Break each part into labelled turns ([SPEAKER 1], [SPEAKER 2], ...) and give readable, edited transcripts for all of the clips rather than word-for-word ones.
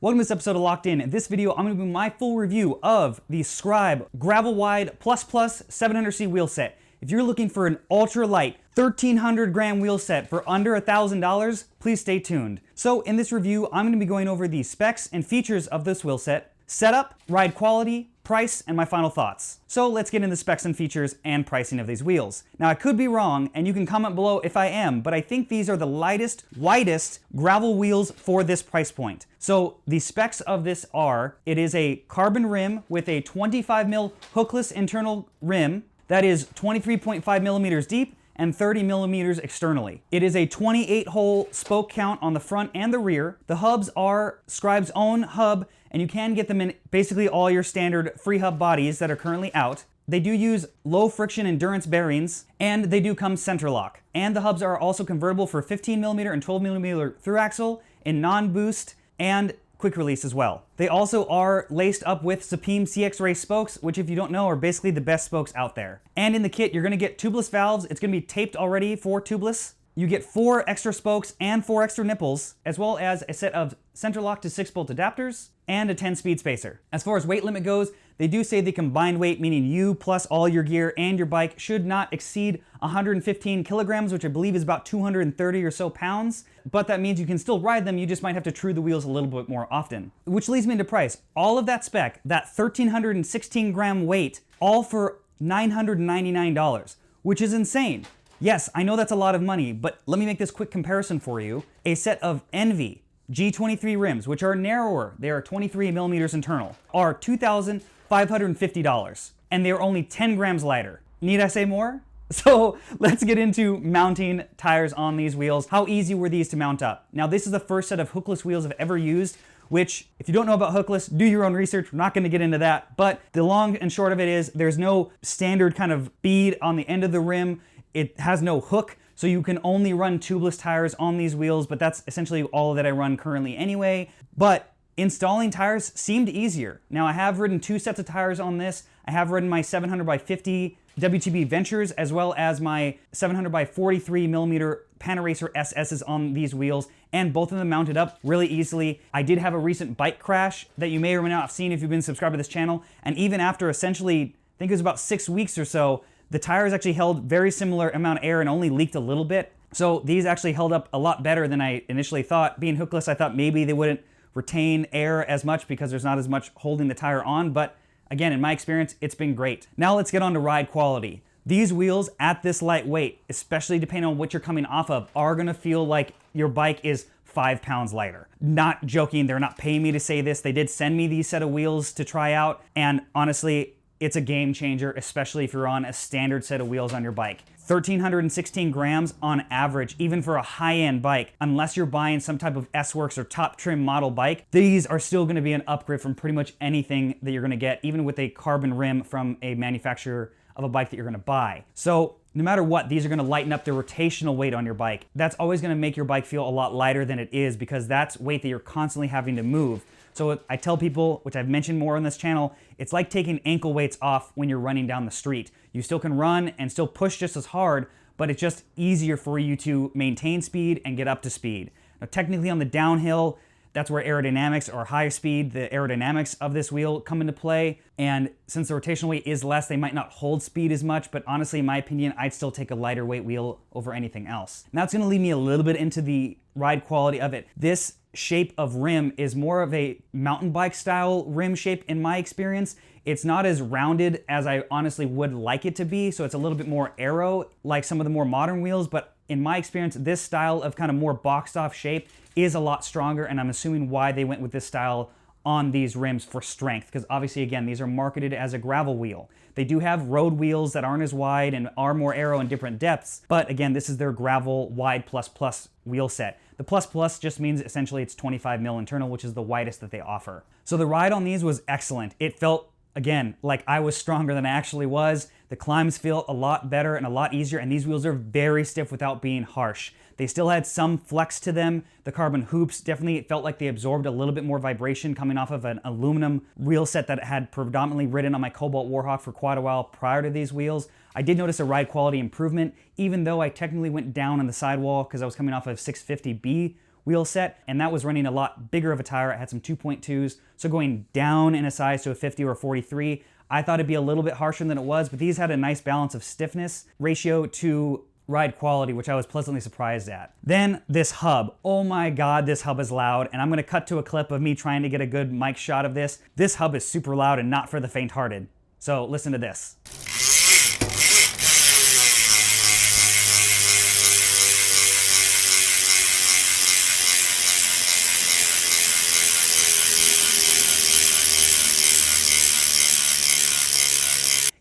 [SPEAKER 1] Welcome to this episode of Locked In. In this video, I'm going to do my full review of the Scribe Gravel Wide Plus 700C wheel set. If you're looking for an ultra light 1,300 gram wheel set for under $1,000, please stay tuned. So in this review, I'm going to be going over the specs and features of this wheel set, setup, ride quality, price, and my final thoughts. So let's get into the specs and features and pricing of these wheels. Now I could be wrong, and you can comment below if I am, but I think these are the lightest, widest gravel wheels for this price point. So the specs of this are, it is a carbon rim with a 25mm hookless internal rim that is 23.5 millimeters deep and 30 millimeters externally. It is a 28-hole spoke count on the front and the rear. The hubs are Scribe's own hub, and you can get them in basically all your standard free hub bodies that are currently out. They do use low friction endurance bearings, and they do come center lock. And the hubs are also convertible for 15mm and 12mm through axle in non-boost and quick release as well. They also are laced up with Supreme CX Ray spokes, which if you don't know are basically the best spokes out there. And in the kit, you're gonna get tubeless valves. It's gonna be taped already for tubeless. You get 4 extra spokes and 4 extra nipples, as well as a set of center lock to 6-bolt adapters and a 10-speed spacer. As far as weight limit goes, they do say the combined weight, meaning you plus all your gear and your bike, should not exceed 115 kilograms, which I believe is about 230 or so pounds. But that means you can still ride them, you just might have to true the wheels a little bit more often. Which leads me into price. All of that spec, that 1,316 gram weight, all for $999, which is insane. Yes, I know that's a lot of money, but let me make this quick comparison for you. A set of Envy G23 rims, which are narrower, they are 23 millimeters internal, are $2,550, and they are only 10 grams lighter. Need I say more? So let's get into mounting tires on these wheels. How easy were these to mount up? Now this is the first set of hookless wheels I've ever used, which if you don't know about hookless, do your own research. We're not going to get into that, but the long and short of it is there's no standard kind of bead on the end of the rim. It has no hook, so you can only run tubeless tires on these wheels, but that's essentially all that I run currently anyway. But installing tires seemed easier. Now I have ridden 2 sets of tires on this. I have ridden my 700x50 WTB Ventures as well as my 700x43mm Panaracer SS's on these wheels, and both of them mounted up really easily. I did have a recent bike crash that you may or may not have seen if you've been subscribed to this channel, and even after essentially, I think it was about 6 weeks or so, the tires actually held very similar amount of air and only leaked a little bit. So these actually held up a lot better than I initially thought. Being hookless, I thought maybe they wouldn't retain air as much because there's not as much holding the tire on, but again, in my experience, it's been great. Now let's get on to ride quality. These wheels at this light weight, especially depending on what you're coming off of, are gonna feel like your bike is 5 pounds lighter. Not joking, they're not paying me to say this. They did send me these set of wheels to try out, and honestly, it's a game changer, especially if you're on a standard set of wheels on your bike. 1,316 grams on average, even for a high-end bike. Unless you're buying some type of S-Works or top trim model bike, these are still gonna be an upgrade from pretty much anything that you're gonna get, even with a carbon rim from a manufacturer of a bike that you're gonna buy. So no matter what, these are gonna lighten up the rotational weight on your bike. That's always gonna make your bike feel a lot lighter than it is because that's weight that you're constantly having to move. So I tell people, which I've mentioned more on this channel, it's like taking ankle weights off when you're running down the street. You still can run and still push just as hard, but it's just easier for you to maintain speed and get up to speed. Now technically on the downhill, that's where aerodynamics or high speed, the aerodynamics of this wheel come into play. And since the rotational weight is less, they might not hold speed as much, but honestly, in my opinion, I'd still take a lighter weight wheel over anything else. Now it's gonna lead me a little bit into the ride quality of it. This shape of rim is more of a mountain bike style rim shape in my experience. It's not as rounded as I honestly would like it to be, so it's a little bit more aero like some of the more modern wheels, but in my experience, this style of kind of more boxed off shape is a lot stronger, and I'm assuming why they went with this style on these rims for strength, because obviously, again, these are marketed as a gravel wheel. They do have road wheels that aren't as wide and are more aero in different depths, but again, this is their gravel wide plus wheel set. The plus just means essentially it's 25 mil internal, which is the widest that they offer. So the ride on these was excellent. It felt, again, like I was stronger than I actually was. The climbs feel a lot better and a lot easier, and these wheels are very stiff without being harsh. They still had some flex to them. The carbon hoops definitely felt like they absorbed a little bit more vibration coming off of an aluminum wheel set that had predominantly ridden on my Cobalt Warhawk for quite a while prior to these wheels. I did notice a ride quality improvement, even though I technically went down on the sidewall because I was coming off of 650B wheel set, and that was running a lot bigger of a tire. It had some 2.2s, so going down in a size to a 50 or a 43, I thought it'd be a little bit harsher than it was, but these had a nice balance of stiffness ratio to ride quality, which I was pleasantly surprised at. Then this hub. Oh my God, this hub is loud, and I'm gonna cut to a clip of me trying to get a good mic shot of this. This hub is super loud and not for the faint-hearted. So listen to this.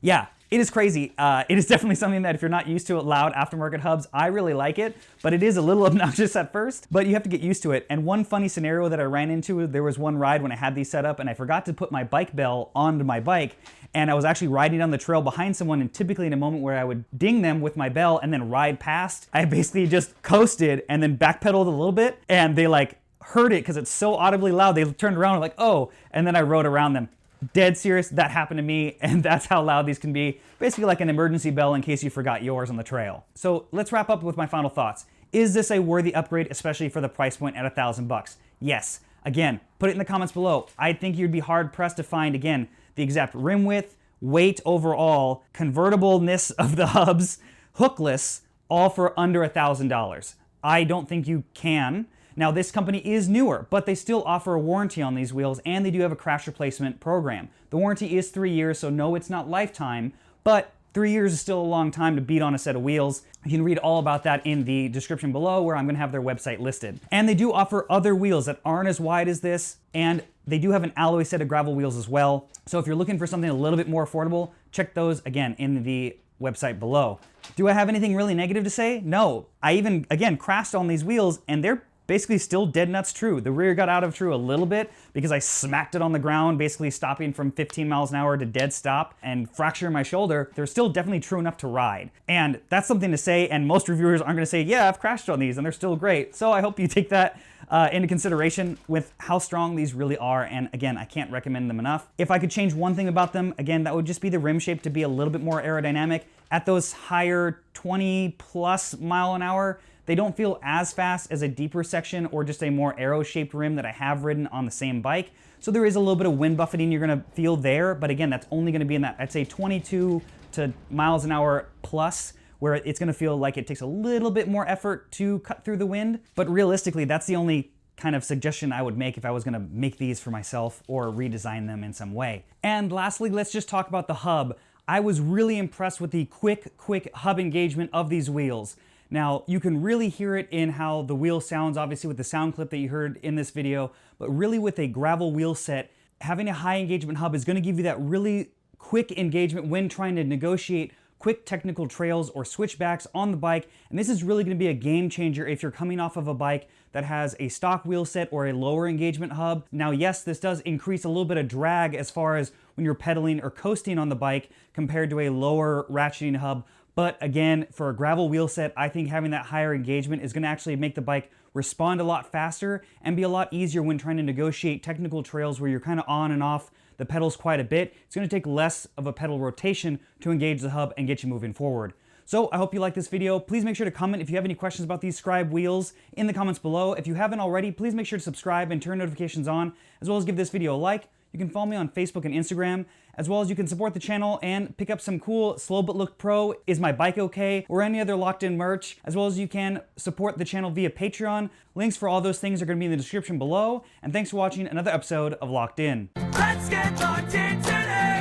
[SPEAKER 1] Yeah, it is crazy. It is definitely something that if you're not used to it, loud aftermarket hubs, I really like it, but it is a little obnoxious at first, but you have to get used to it. And one funny scenario that I ran into, there was one ride when I had these set up and I forgot to put my bike bell onto my bike, and I was actually riding down the trail behind someone, and typically in a moment where I would ding them with my bell and then ride past, I basically just coasted and then backpedaled a little bit, and they like heard it because it's so audibly loud. They turned around and like, oh, and then I rode around them. Dead serious, that happened to me, and that's how loud these can be. Basically like an emergency bell in case you forgot yours on the trail. So let's wrap up with my final thoughts. Is this a worthy upgrade, especially for the price point at $1,000? Yes. Again, put it in the comments below. I think you'd be hard pressed to find, again, the exact rim width, weight overall, convertibleness of the hubs, hookless, all for under $1,000. I don't think you can. Now, this company is newer, but they still offer a warranty on these wheels, and they do have a crash replacement program. The warranty is 3 years, so no, it's not lifetime, but 3 years is still a long time to beat on a set of wheels. You can read all about that in the description below, where I'm gonna have their website listed. And they do offer other wheels that aren't as wide as this, and they do have an alloy set of gravel wheels as well. So if you're looking for something a little bit more affordable, check those again in the website below. Do I have anything really negative to say? No. I even, again, crashed on these wheels, and they're basically still dead nuts true. The rear got out of true a little bit because I smacked it on the ground, basically stopping from 15 miles an hour to dead stop and fracturing my shoulder. They're still definitely true enough to ride. And that's something to say, and most reviewers aren't gonna say, yeah, I've crashed on these and they're still great. So I hope you take that into consideration with how strong these really are. And again, I can't recommend them enough. If I could change one thing about them, again, that would just be the rim shape to be a little bit more aerodynamic. At those higher 20 plus mile an hour, they don't feel as fast as a deeper section or just a more arrow-shaped rim that I have ridden on the same bike. So there is a little bit of wind buffeting you're gonna feel there, but again, that's only gonna be in that, I'd say 22 to miles an hour plus, where it's gonna feel like it takes a little bit more effort to cut through the wind. But realistically, that's the only kind of suggestion I would make if I was gonna make these for myself or redesign them in some way. And lastly, let's just talk about the hub. I was really impressed with the quick hub engagement of these wheels. Now, you can really hear it in how the wheel sounds, obviously with the sound clip that you heard in this video, but really with a gravel wheel set, having a high engagement hub is gonna give you that really quick engagement when trying to negotiate quick technical trails or switchbacks on the bike. And this is really gonna be a game changer if you're coming off of a bike that has a stock wheel set or a lower engagement hub. Now, yes, this does increase a little bit of drag as far as when you're pedaling or coasting on the bike compared to a lower ratcheting hub. But again, for a gravel wheel set, I think having that higher engagement is gonna actually make the bike respond a lot faster and be a lot easier when trying to negotiate technical trails where you're kind of on and off the pedals quite a bit. It's gonna take less of a pedal rotation to engage the hub and get you moving forward. So I hope you like this video. Please make sure to comment if you have any questions about these Scribe wheels in the comments below. If you haven't already, please make sure to subscribe and turn notifications on, as well as give this video a like. You can follow me on Facebook and Instagram, as well as you can support the channel and pick up some cool Slow But Look Pro, Is My Bike Okay, or any other Locked In merch, as well as you can support the channel via Patreon. Links for all those things are going to be in the description below. And thanks for watching another episode of Locked In.
[SPEAKER 2] Let's get locked in today.